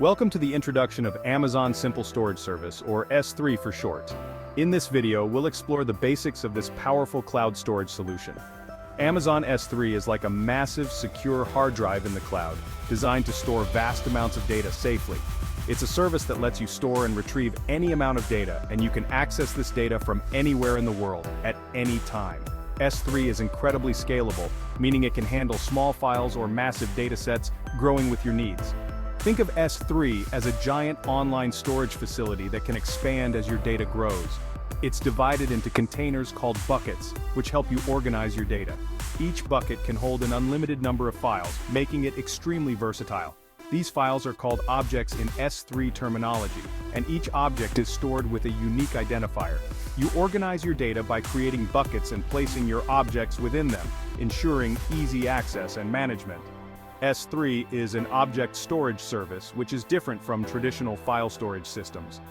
Welcome to the introduction of Amazon Simple Storage Service, or S3 for short. In this video, we'll explore the basics of this powerful cloud storage solution. Amazon S3 is like a massive, secure hard drive in the cloud, designed to store vast amounts of data safely. It's a service that lets you store and retrieve any amount of data, and you can access this data from anywhere in the world, at any time. S3 is incredibly scalable, meaning it can handle small files or massive datasets, growing with your needs. Think of S3 as a giant online storage facility that can expand as your data grows. It's divided into containers called buckets, which help you organize your data. Each bucket can hold an unlimited number of files, making it extremely versatile. These files are called objects in S3 terminology, and each object is stored with a unique identifier. You organize your data by creating buckets and placing your objects within them, ensuring easy access and management. S3 is an object storage service, which is different from traditional file storage systems.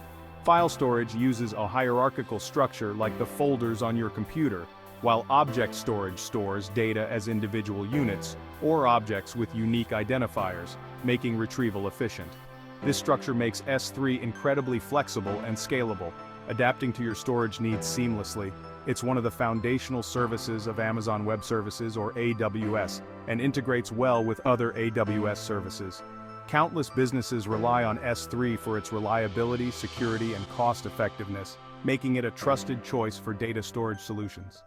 File storage uses a hierarchical structure like the folders on your computer, while object storage stores data as individual units, or objects with unique identifiers, making retrieval efficient. This structure makes S3 incredibly flexible and scalable, adapting to your storage needs seamlessly. It's one of the foundational services of Amazon Web Services, or AWS, and integrates well with other AWS services. Countless businesses rely on S3 for its reliability, security, and cost-effectiveness, making it a trusted choice for data storage solutions.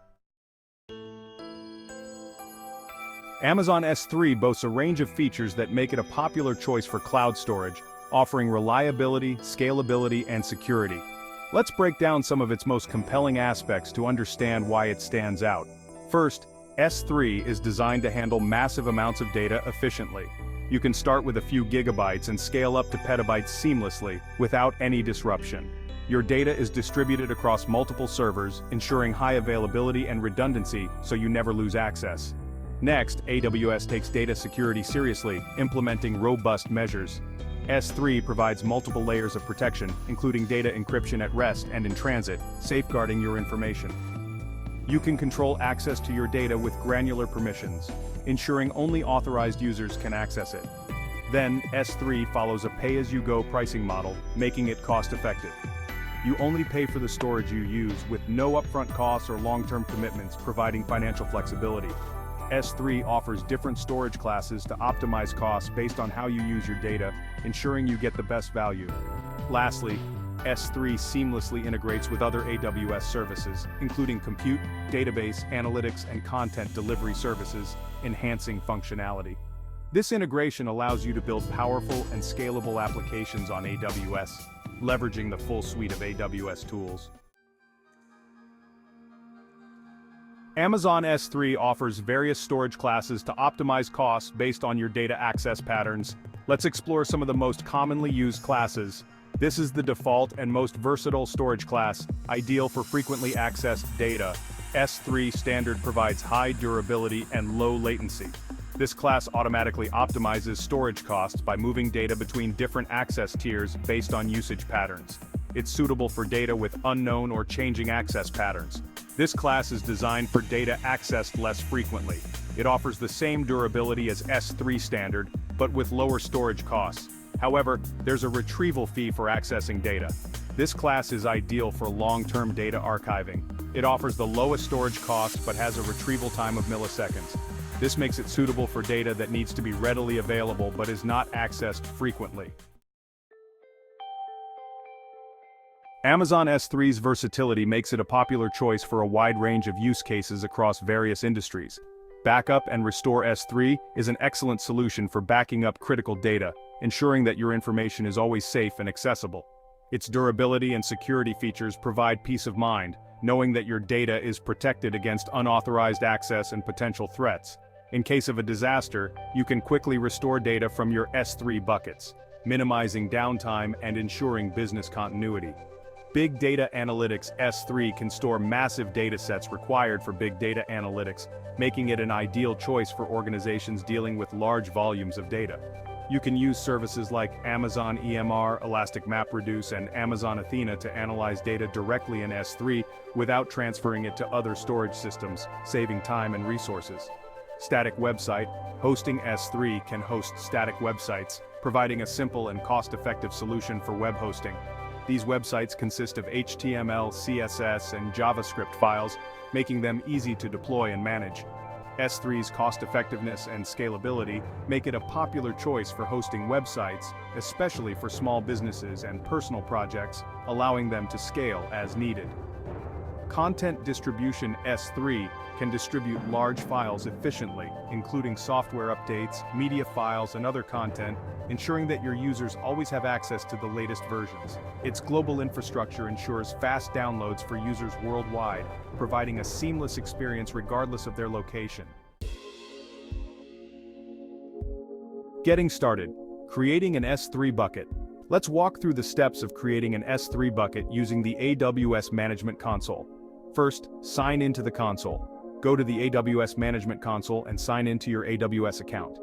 Amazon S3 boasts a range of features that make it a popular choice for cloud storage, offering reliability, scalability, and security. Let's break down some of its most compelling aspects to understand why it stands out. First, S3 is designed to handle massive amounts of data efficiently. You can start with a few gigabytes and scale up to petabytes seamlessly, without any disruption. Your data is distributed across multiple servers, ensuring high availability and redundancy so you never lose access. Next, AWS takes data security seriously, implementing robust measures. S3 provides multiple layers of protection, including data encryption at rest and in transit, safeguarding your information. You can control access to your data with granular permissions, ensuring only authorized users can access it. Then, S3 follows a pay-as-you-go pricing model, making it cost-effective. You only pay for the storage you use, with no upfront costs or long-term commitments, providing financial flexibility. S3 offers different storage classes to optimize costs based on how you use your data, ensuring you get the best value. Lastly, S3 seamlessly integrates with other AWS services, including compute, database, analytics, and content delivery services, enhancing functionality. This integration allows you to build powerful and scalable applications on AWS, leveraging the full suite of AWS tools. Amazon S3 offers various storage classes to optimize costs based on your data access patterns. Let's explore some of the most commonly used classes. This is the default and most versatile storage class, ideal for frequently accessed data. S3 Standard provides high durability and low latency. This class automatically optimizes storage costs by moving data between different access tiers based on usage patterns. It's suitable for data with unknown or changing access patterns. This class is designed for data accessed less frequently. It offers the same durability as S3 Standard, but with lower storage costs. However, there's a retrieval fee for accessing data. This class is ideal for long-term data archiving. It offers the lowest storage costs but has a retrieval time of milliseconds. This makes it suitable for data that needs to be readily available but is not accessed frequently. Amazon S3's versatility makes it a popular choice for a wide range of use cases across various industries. Backup and Restore S3 is an excellent solution for backing up critical data, ensuring that your information is always safe and accessible. Its durability and security features provide peace of mind, knowing that your data is protected against unauthorized access and potential threats. In case of a disaster, you can quickly restore data from your S3 buckets, minimizing downtime and ensuring business continuity. Big Data Analytics S3 can store massive datasets required for big data analytics, making it an ideal choice for organizations dealing with large volumes of data. You can use services like Amazon EMR, Elastic MapReduce, and Amazon Athena to analyze data directly in S3 without transferring it to other storage systems, saving time and resources. Static website. Hosting S3 can host static websites, providing a simple and cost-effective solution for web hosting. These websites consist of HTML, CSS, and JavaScript files, making them easy to deploy and manage. S3's cost-effectiveness and scalability make it a popular choice for hosting websites, especially for small businesses and personal projects, allowing them to scale as needed. Content distribution S3 can distribute large files efficiently, including software updates, media files, and other content, ensuring that your users always have access to the latest versions. Its global infrastructure ensures fast downloads for users worldwide, providing a seamless experience regardless of their location. Getting started. Creating an S3 bucket. Let's walk through the steps of creating an S3 bucket using the AWS Management Console. First, sign into the console. Go to the AWS Management Console and sign into your AWS account.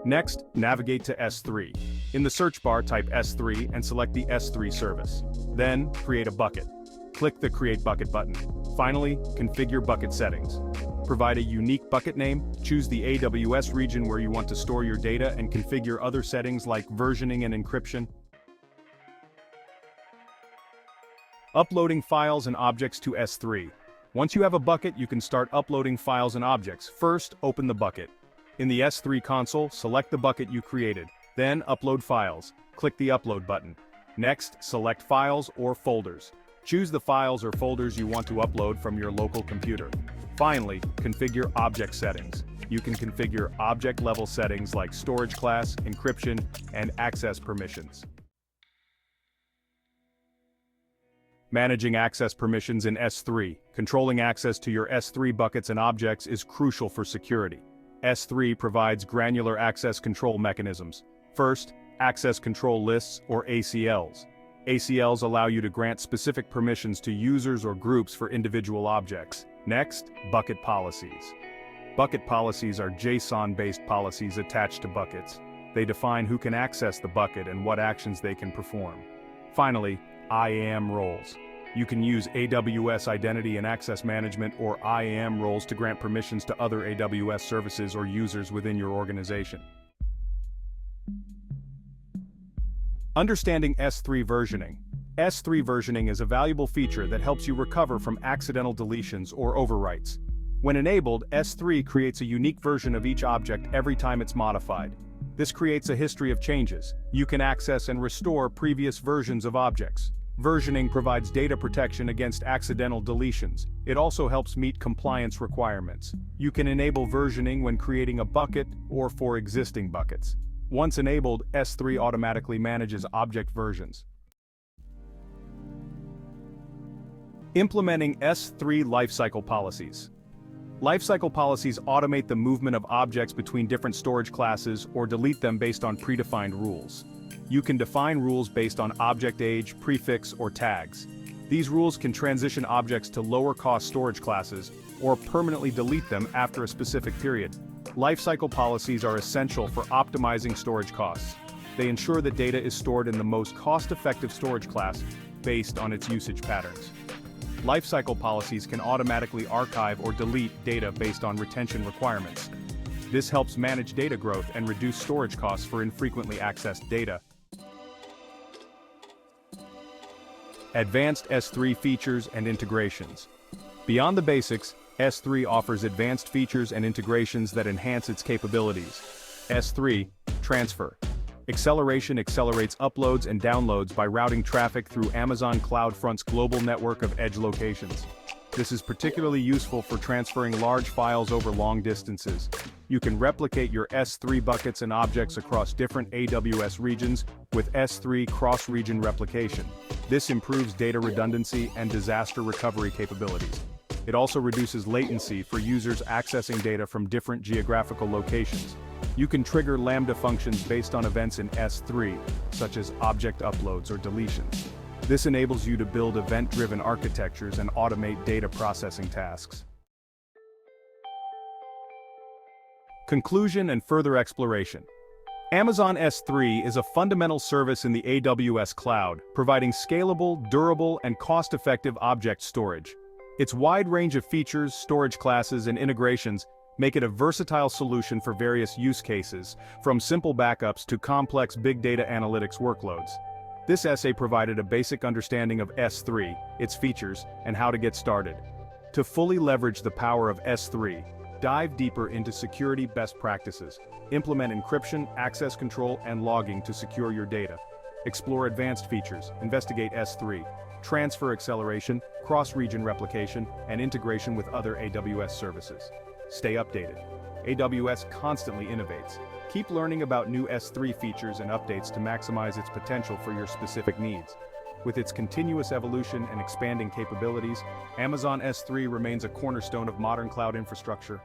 Next, navigate to S3. In the search bar, type S3 and select the S3 service. Then, create a bucket. Click the Create Bucket button. Finally, configure bucket settings. Provide a unique bucket name, choose the AWS region where you want to store your data, and configure other settings like versioning and encryption. Uploading files and objects to S3. Once you have a bucket, you can start uploading files and objects. First, open the bucket. In the S3 console, select the bucket you created. Then, upload files. Click the Upload button. Next, select Files or Folders. Choose the files or folders you want to upload from your local computer. Finally, configure object settings. You can configure object-level settings like storage class, encryption, and access permissions. Managing access permissions in S3. Controlling access to your S3 buckets and objects is crucial for security. S3 provides granular access control mechanisms. First, access control lists or ACLs. ACLs allow you to grant specific permissions to users or groups for individual objects. Next, bucket policies. Bucket policies are JSON-based policies attached to buckets. They define who can access the bucket and what actions they can perform. Finally, IAM roles. You can use AWS Identity and Access Management or IAM roles to grant permissions to other AWS services or users within your organization. Understanding S3 versioning. S3 versioning is a valuable feature that helps you recover from accidental deletions or overwrites. When enabled, S3 creates a unique version of each object every time it's modified. This creates a history of changes. You can access and restore previous versions of objects. Versioning provides data protection against accidental deletions. It also helps meet compliance requirements. You can enable versioning when creating a bucket or for existing buckets. Once enabled, S3 automatically manages object versions. Implementing S3 lifecycle policies. Lifecycle policies automate the movement of objects between different storage classes or delete them based on predefined rules. You can define rules based on object age, prefix, or tags. These rules can transition objects to lower-cost storage classes or permanently delete them after a specific period. Lifecycle policies are essential for optimizing storage costs. They ensure that data is stored in the most cost-effective storage class based on its usage patterns. Lifecycle policies can automatically archive or delete data based on retention requirements. This helps manage data growth and reduce storage costs for infrequently accessed data. Advanced S3 features and integrations. Beyond the basics, S3 offers advanced features and integrations that enhance its capabilities. S3 Transfer. Acceleration accelerates uploads and downloads by routing traffic through Amazon CloudFront's global network of edge locations. This is particularly useful for transferring large files over long distances. You can replicate your S3 buckets and objects across different AWS regions with S3 cross-region replication. This improves data redundancy and disaster recovery capabilities. It also reduces latency for users accessing data from different geographical locations. You can trigger Lambda functions based on events in S3, such as object uploads or deletions. This enables you to build event-driven architectures and automate data processing tasks. Conclusion and further exploration. Amazon S3 is a fundamental service in the AWS cloud, providing scalable, durable, and cost-effective object storage. Its wide range of features, storage classes, and integrations make it a versatile solution for various use cases, from simple backups to complex big data analytics workloads. This essay provided a basic understanding of S3, its features, and how to get started. To fully leverage the power of S3, dive deeper into security best practices, implement encryption, access control, and logging to secure your data. Explore advanced features, investigate S3, transfer acceleration, cross-region replication, and integration with other AWS services. Stay updated. AWS constantly innovates. Keep learning about new S3 features and updates to maximize its potential for your specific needs. With its continuous evolution and expanding capabilities, Amazon S3 remains a cornerstone of modern cloud infrastructure.